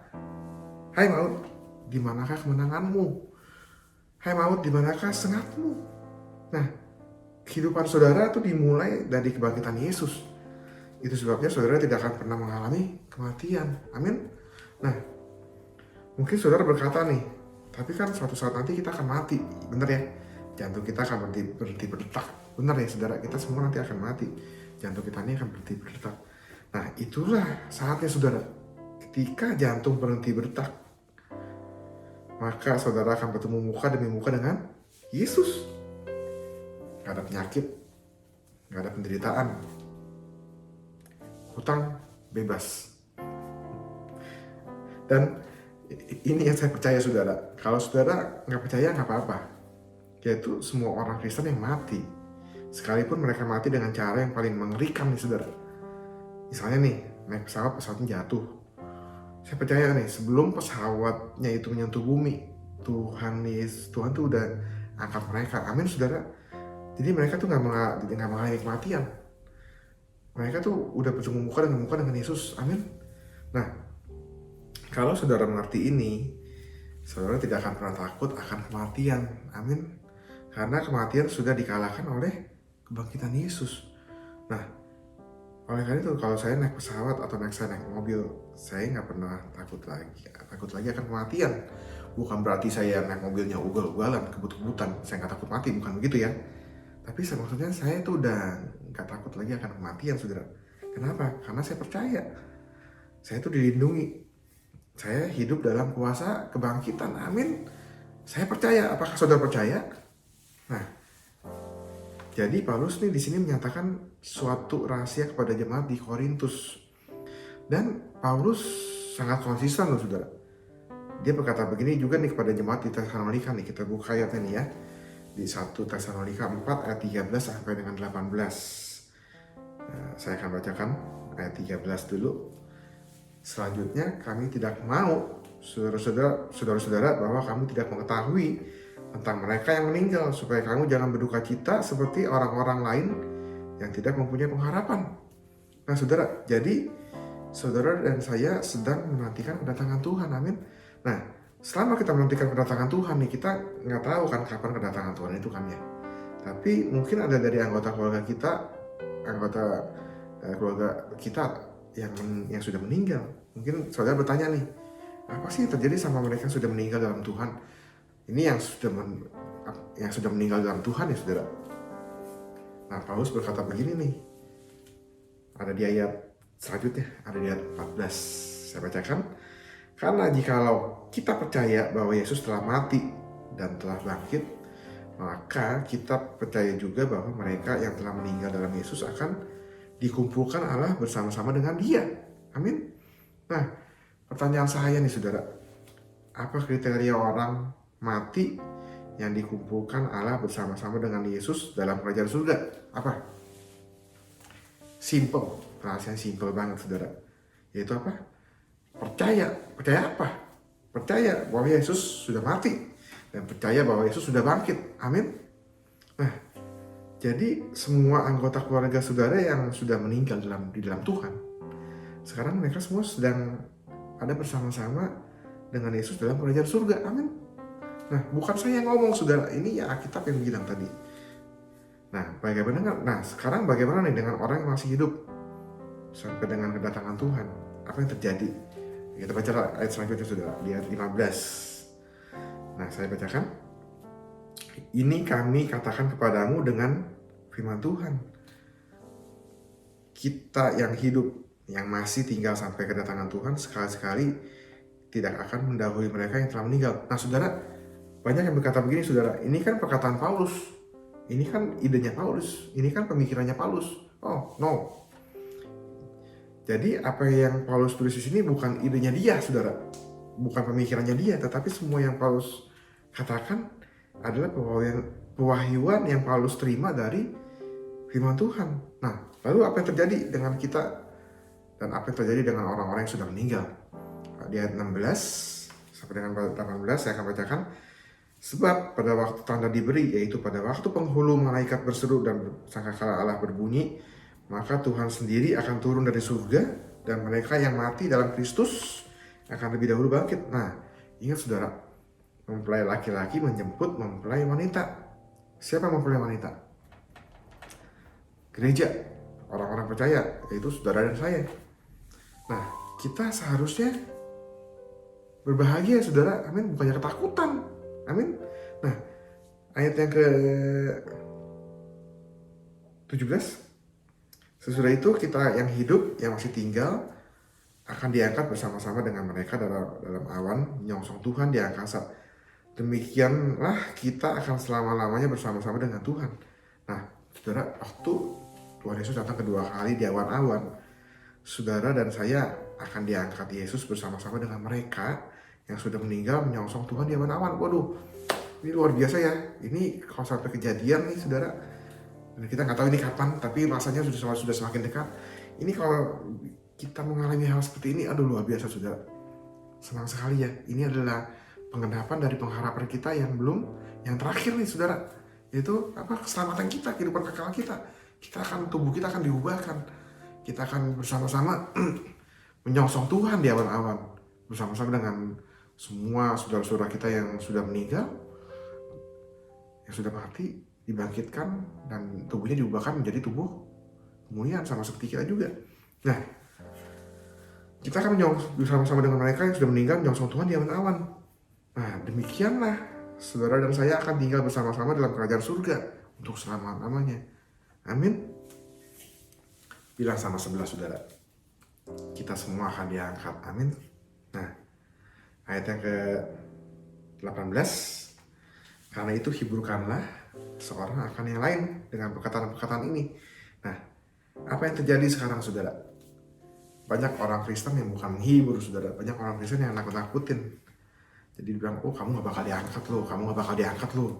Hai maut, di manakah kemenanganmu? Hai maut, di manakah sengatmu? Nah, kehidupan saudara itu dimulai dari kebangkitan Yesus. Itu sebabnya saudara tidak akan pernah mengalami kematian. Amin. Nah, mungkin saudara berkata nih, tapi kan suatu saat nanti kita akan mati. Bener ya? Jantung kita akan berhenti berdetak. Bener ya saudara, kita semua nanti akan mati. Jantung kita ini akan berhenti berdetak. Nah, itulah saatnya saudara. Ketika jantung berhenti berdetak, maka saudara akan bertemu muka demi muka dengan Yesus. Gak ada penyakit, gak ada penderitaan, hutang bebas. Dan ini yang saya percaya saudara. Kalau saudara nggak percaya nggak apa-apa. Yaitu semua orang Kristen yang mati, sekalipun mereka mati dengan cara yang paling mengerikan nih saudara. Misalnya nih, naik pesawat, pesawatnya jatuh. Saya percaya nih, sebelum pesawatnya itu menyentuh bumi, Tuhan tuh udah angkat mereka. Amin saudara. Jadi mereka tuh nggak mengalami kematian. Mereka tuh udah bertemu muka dengan Yesus. Amin. Nah, kalau saudara mengerti ini, saudara tidak akan pernah takut akan kematian. Amin. Karena kematian sudah dikalahkan oleh kebangkitan Yesus. Nah, oleh karena itu kalau saya naik pesawat atau saya naik mobil, saya nggak pernah takut lagi akan kematian. Bukan berarti saya naik mobilnya ugal-ugalan, kebut-kebutan. Saya nggak takut mati, bukan begitu ya. Tapi maksudnya saya tuh udah nggak takut lagi akan kematian, saudara. Kenapa? Karena saya percaya. Saya tuh dilindungi. Saya hidup dalam kuasa kebangkitan. Amin. Saya percaya. Apakah saudara percaya? Nah, jadi Paulus nih di sini menyatakan suatu rahasia kepada jemaat di Korintus. Dan Paulus sangat konsisten loh, saudara. Dia berkata begini juga nih kepada jemaat di Tesalonika nih. Kita buka ayatnya nih ya. Di 1 Tesalonika 4 ayat 13 sampai dengan 18. Nah, saya akan bacakan ayat 13 dulu. Selanjutnya, kami tidak mau saudara-saudara bahwa kamu tidak mengetahui tentang mereka yang meninggal, supaya kamu jangan berduka cita seperti orang-orang lain yang tidak mempunyai pengharapan. Nah saudara, jadi saudara dan saya sedang menantikan kedatangan Tuhan. Amin. Nah, selama kita menantikan kedatangan Tuhan nih, kita nggak tahu kan kapan kedatangan Tuhan itu kan ya. Tapi mungkin ada dari anggota keluarga kita yang sudah meninggal. Mungkin saudara bertanya nih, apa sih yang terjadi sama mereka yang sudah meninggal dalam Tuhan? Ini yang sudah meninggal dalam Tuhan ya saudara. Nah, Paulus berkata begini nih. Ada di ayat selanjutnya, ada di ayat 14. Saya bacakan. Karena jikalau kita percaya bahwa Yesus telah mati dan telah bangkit, maka kita percaya juga bahwa mereka yang telah meninggal dalam Yesus akan dikumpulkan Allah bersama-sama dengan Dia. Amin. Nah, pertanyaan saya nih saudara, apa kriteria orang mati yang dikumpulkan Allah bersama-sama dengan Yesus dalam kerajaan surga? Apa? Simple, rahasia simple banget saudara. Yaitu apa? Percaya apa? Percaya bahwa Yesus sudah mati dan percaya bahwa Yesus sudah bangkit. Amin. Nah, jadi semua anggota keluarga saudara yang sudah meninggal di dalam Tuhan, sekarang mereka semua sedang ada bersama-sama dengan Yesus dalam kerajaan surga. Amin. Nah, bukan saya yang ngomong saudara, ini ya Alkitab yang bilang tadi. Nah, sekarang bagaimana nih dengan orang yang masih hidup sampai dengan kedatangan Tuhan? Apa yang terjadi? Kita baca ayat selanjutnya saudara, di ayat 15. Nah, saya bacakan. Ini kami katakan kepadamu dengan firman Tuhan. Kita yang hidup, yang masih tinggal sampai kedatangan Tuhan, sekali-sekali tidak akan mendahului mereka yang telah meninggal. Nah saudara, banyak yang berkata begini saudara, ini kan perkataan Paulus, ini kan idenya Paulus, ini kan pemikirannya Paulus. Oh no. Jadi apa yang Paulus tulis di sini bukan idenya dia saudara, bukan pemikirannya dia, tetapi semua yang Paulus katakan adalah pewahyuan yang Paulus terima dari firman Tuhan. Nah, lalu apa yang terjadi dengan kita dan apa yang terjadi dengan orang-orang yang sudah meninggal? Di ayat 16 sampai dengan 18 saya akan bacakan. Sebab pada waktu tanda diberi, yaitu pada waktu penghulu malaikat berseru dan sangkakala Allah berbunyi, maka Tuhan sendiri akan turun dari surga dan mereka yang mati dalam Kristus akan lebih dahulu bangkit. Nah, ingat saudara, mempelai laki-laki menjemput mempelai wanita. Siapa mempelai wanita? Gereja, orang-orang percaya, yaitu saudara dan saya. Nah, kita seharusnya berbahagia saudara, amin, bukannya ketakutan, amin. Nah, ayat yang ke 17, sesudah itu kita yang hidup, yang masih tinggal, akan diangkat bersama-sama dengan mereka dalam awan menyongsong Tuhan di angkasa. Demikianlah kita akan selama-lamanya bersama-sama dengan Tuhan. Nah, saudara, waktu Tuhan Yesus datang kedua kali di awan-awan, saudara dan saya akan diangkat Yesus bersama-sama dengan mereka yang sudah meninggal menyongsong Tuhan di awan-awan. Waduh, ini luar biasa ya. Ini kalau sampai kejadian nih saudara, dan kita nggak tahu ini kapan, tapi rasanya sudah semakin dekat. Ini kalau kita mengalami hal seperti ini, aduh luar biasa saudara. Senang sekali ya. Ini adalah pengenapan dari pengharapan kita yang terakhir nih saudara. Yaitu keselamatan kita, kehidupan kekal kita. Tubuh kita akan diubahkan. Kita akan bersama-sama menyongsong Tuhan di awan-awan. Bersama-sama dengan semua saudara-saudara kita yang sudah meninggal, yang sudah mati, dibangkitkan, dan tubuhnya diubahkan menjadi tubuh kemuliaan sama seperti kita juga. Nah, kita akan bersama-sama dengan mereka yang sudah meninggal menyongsong Tuhan di awan-awan. Nah, demikianlah saudara dan saya akan tinggal bersama-sama dalam kerajaan surga untuk selama-lamanya. Amin. Bilang sama sebelah saudara, kita semua akan diangkat. Amin. Nah, ayat yang ke 18, karena itu hiburkanlah seorang akan yang lain dengan perkataan-perkataan ini. Nah, apa yang terjadi sekarang saudara? Banyak orang Kristen yang bukan menghibur saudara, banyak orang Kristen yang nakut-nakutin. Jadi bilang, oh kamu gak bakal diangkat loh, kamu gak bakal diangkat loh.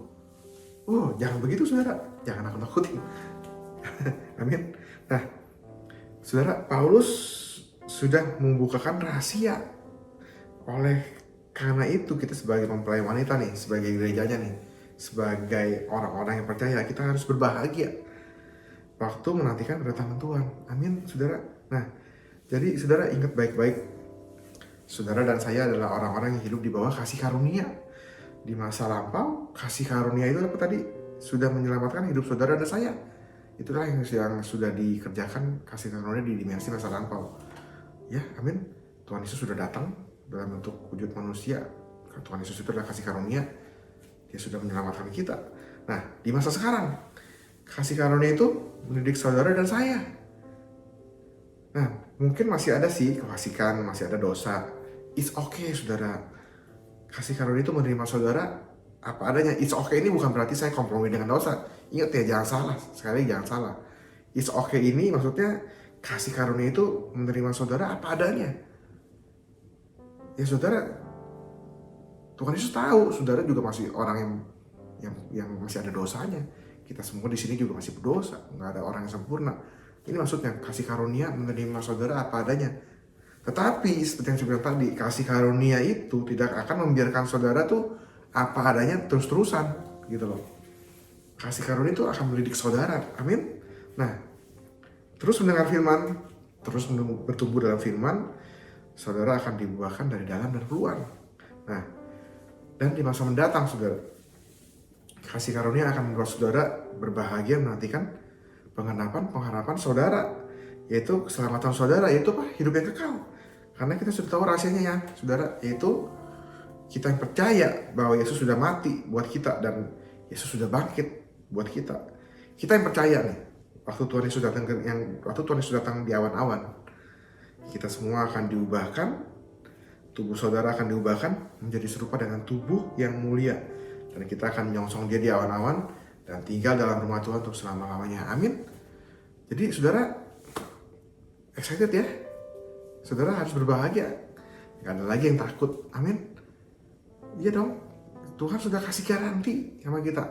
Oh, jangan begitu saudara, jangan nakut-nakutin. Amin. Nah, saudara, Paulus sudah membukakan rahasia. Karena itu kita sebagai mempelai wanita nih, sebagai gerejanya nih, sebagai orang-orang yang percaya, kita harus berbahagia waktu menantikan kedatangan Tuhan. Amin, saudara. Nah, jadi saudara ingat baik-baik, saudara dan saya adalah orang-orang yang hidup di bawah kasih karunia. Di masa lampau, kasih karunia itu apa tadi? Sudah menyelamatkan hidup saudara dan saya. Itulah yang sudah dikerjakan kasih karunia di dimensi masa lampau. Ya, amin. Tuhan Yesus sudah datang dalam bentuk wujud manusia. Tuhan Yesus itu adalah kasih karunia. Dia sudah menyelamatkan kita. Nah, di masa sekarang, kasih karunia itu mendidik saudara dan saya. Nah, mungkin masih ada sih kefasikan, masih ada dosa. It's okay, saudara. Kasih karunia itu menerima saudara apa adanya. It's okay ini bukan berarti saya kompromi dengan dosa. Ingat ya, jangan salah. Sekali lagi jangan salah. It's okay ini maksudnya kasih karunia itu menerima saudara apa adanya. Ya saudara, Tuhan Yesus tahu saudara juga masih orang yang masih ada dosanya. Kita semua di sini juga masih berdosa, nggak ada orang yang sempurna. Ini maksudnya kasih karunia menerima saudara apa adanya. Tetapi seperti yang saya bilang tadi, kasih karunia itu tidak akan membiarkan saudara tuh apa adanya terus-terusan gitu loh. Kasih karunia itu akan mendidik saudara. Amin. Nah, terus mendengar firman, terus bertumbuh dalam firman, saudara akan dibuahkan dari dalam dan keluar. Nah, dan di masa mendatang saudara, kasih karunia akan membuat saudara berbahagia menantikan pengharapan saudara, yaitu keselamatan saudara, yaitu hidup yang kekal. Karena kita sudah tahu rahasianya ya saudara, yaitu kita yang percaya bahwa Yesus sudah mati buat kita dan Yesus sudah bangkit buat kita. Kita yang percaya nih, waktu Tuhan Yesus datang di awan-awan, kita semua akan diubahkan, tubuh saudara akan diubahkan menjadi serupa dengan tubuh yang mulia, dan kita akan menyongsong dia di awan-awan dan tinggal dalam rumah Tuhan untuk selama-lamanya. Amin. Jadi saudara excited ya, saudara harus berbahagia, gak ada lagi yang takut. Amin. Iya dong, Tuhan sudah kasih garansi sama kita.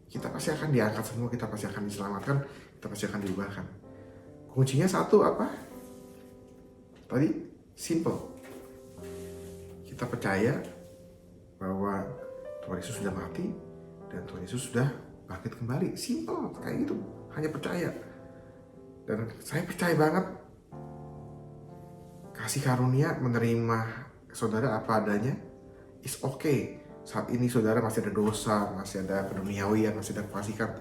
Kita pasti akan diangkat semua, kita pasti akan diselamatkan, kita pasti akan diubahkan. Kuncinya satu apa? Tadi simple. Kita percaya bahwa Tuhan Yesus sudah mati dan Tuhan Yesus sudah bangkit kembali. Simple kayak gitu, hanya percaya. Dan saya percaya banget kasih karunia menerima saudara apa adanya. It's okay. Saat ini saudara masih ada dosa, masih ada keduniawian, masih ada kefasikan.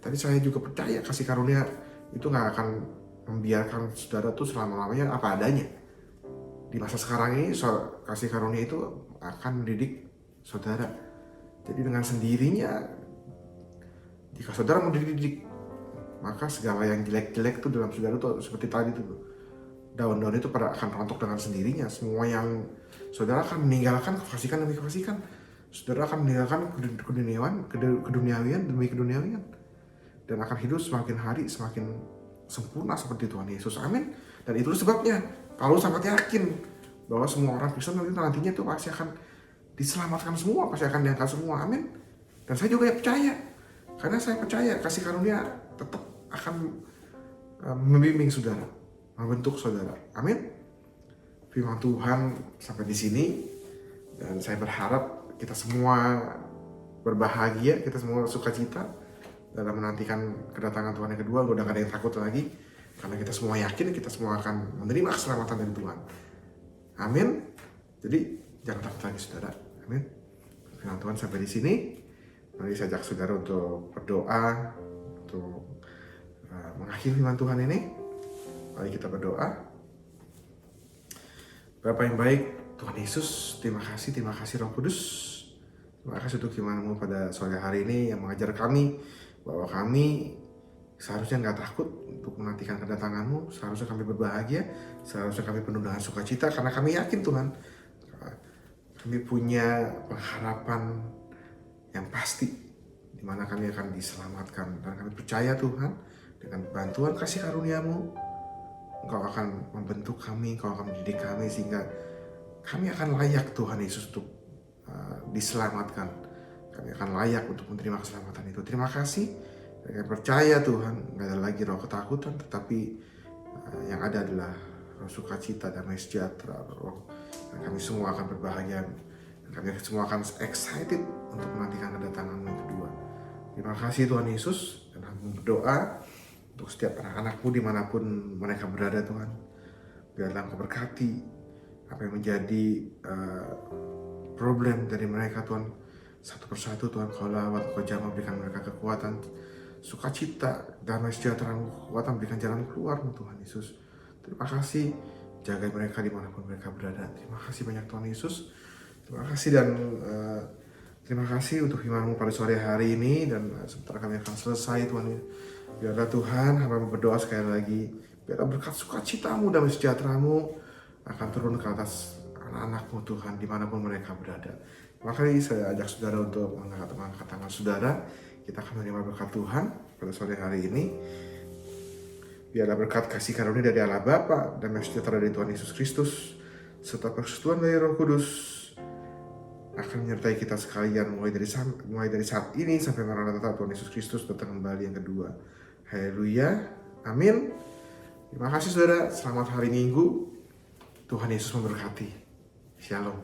Tapi saya juga percaya kasih karunia itu gak akan membiarkan saudara tuh selama-lamanya apa adanya. Di masa sekarang ini kasih karunia itu akan mendidik saudara. Jadi dengan sendirinya, jika saudara mau dididik, maka segala yang jelek-jelek tuh dalam saudara tuh seperti tadi tuh, daun-daun itu pada akan rontok dengan sendirinya. Semua yang saudara akan meninggalkan kefasikan demi kefasikan. Saudara akan meninggalkan keduniawian demi keduniawian. Dan akan hidup semakin hari semakin sempurna seperti Tuhan Yesus. Amin. Dan itu sebabnya Paulus sangat yakin bahwa semua orang Kristen nantinya itu pasti akan diselamatkan semua, pasti akan diangkat semua. Amin. Dan saya juga percaya. Karena saya percaya kasih karunia tetap akan membimbing saudara, membentuk saudara. Amin. Firman Tuhan sampai di sini, dan saya berharap kita semua berbahagia, kita semua sukacita dalam menantikan kedatangan Tuhan yang kedua. Udah gak ada yang takut lagi, karena kita semua yakin kita semua akan menerima keselamatan dari Tuhan. Amin. Jadi jangan takut lagi saudara. Amin. Firman Tuhan sampai di sini. Mari saya ajak saudara untuk berdoa, untuk mengakhiri firman Tuhan ini. Mari kita berdoa. Bapa yang baik, Tuhan Yesus, terima kasih Roh Kudus. Terima kasih untuk firman-Mu pada sore hari ini yang mengajar kami bahwa kami seharusnya nggak takut untuk menantikan kedatangan-Mu. Seharusnya kami berbahagia, seharusnya kami penuh dengan sukacita karena kami yakin Tuhan, kami punya pengharapan yang pasti di mana kami akan diselamatkan. Dan kami percaya Tuhan, dengan bantuan kasih karunia-Mu, Engkau akan membentuk kami, Engkau akan mendidik kami sehingga kami akan layak Tuhan Yesus untuk diselamatkan. Kami akan layak untuk menerima keselamatan itu. Terima kasih. Kami percaya Tuhan, gak ada lagi roh ketakutan, tetapi yang ada adalah roh sukacita, damai sejahtera, roh. Dan kami semua akan berbahagia. Dan kami semua akan excited untuk menantikan kedatangan-Mu yang kedua. Terima kasih Tuhan Yesus. Dan kami berdoa untuk setiap anak-anak-Mu dimanapun mereka berada Tuhan. Biarlah Engkau berkati apa yang menjadi problem dari mereka Tuhan, satu persatu Tuhan Kau lawat, Kau jamah, berikan mereka kekuatan, sukacita, damai sejahtera, kekuatan, berikan jalan keluar Tuhan Yesus. Terima kasih, jaga mereka dimanapun mereka berada. Terima kasih banyak Tuhan Yesus. Terima kasih dan terima kasih untuk firman-Mu pada sore hari ini. Dan sebentar kami akan selesai Tuhan. Biarlah Tuhan, hamba berdoa sekali lagi, biarlah berkat sukacita-Mu, damai sejahtera-Mu akan turun ke atas anak-anak-Mu Tuhan dimanapun mereka berada. Makanya saya ajak saudara untuk mengangkat tangan saudara. Kita akan menerima berkat Tuhan pada sore hari ini. Biarlah berkat kasih karunia dari Allah Bapa dan sejahtera dari Tuhan Yesus Kristus serta persekutuan dari Roh Kudus akan menyertai kita sekalian mulai dari saat ini sampai Maranatha Tuhan Yesus Kristus datang kembali yang kedua. Haleluya. Amin. Terima kasih saudara. Selamat hari Minggu. Tuhan Yesus memberkati. Shalom.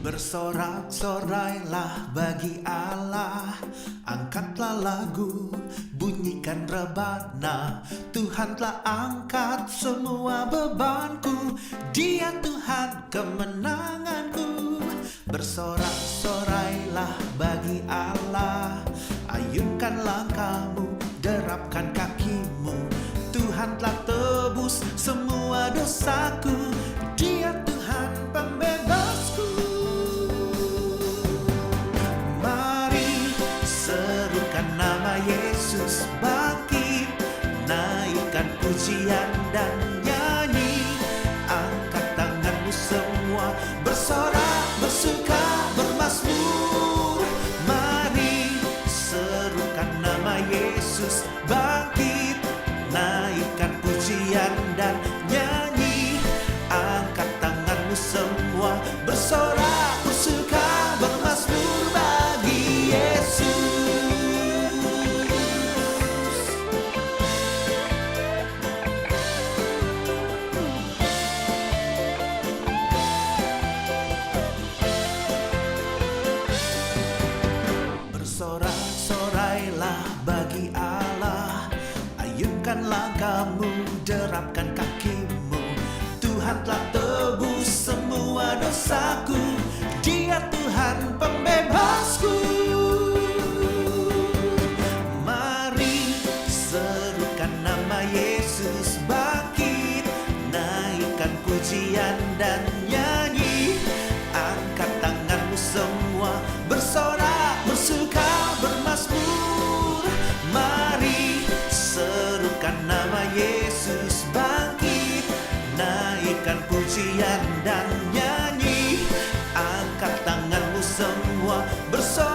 Bersorak-sorailah bagi Allah, angkatlah lagu, bunyikan rebana. Tuhan telah angkat semua bebanku, Dia Tuhan kemenanganku. Bersorak-sorailah bagi Allah, ayunkan langkahmu, derapkan kakimu. Tuhan telah tebus semua dosaku, Dia Tuhan pembebasku. Yesus bangkit, naikkan pujian dan nyanyi. Angkat tanganmu semua, bersorak, bersuka, bermazmur. Mari serukan nama Yesus bangkit, naikkan pujian dan nyanyi. Angkat tanganmu semua, bersorak, bersuka, bermazmur bagi Yesus. Langkahkan langkahmu, derapkan kakimu. Tuhan telah tebus semua dosaku. Dia Tuhan pembebasku. Mari serukan nama Yesus, bangkit, naikkan pujian dan nyanyi. Angkat tanganmu semua, bersorak, bersuka, bermazmur. Mari serukan nama Yesus, bangkit, naikkan pujian dan nyanyi. Angkat tanganmu semua, bersorak.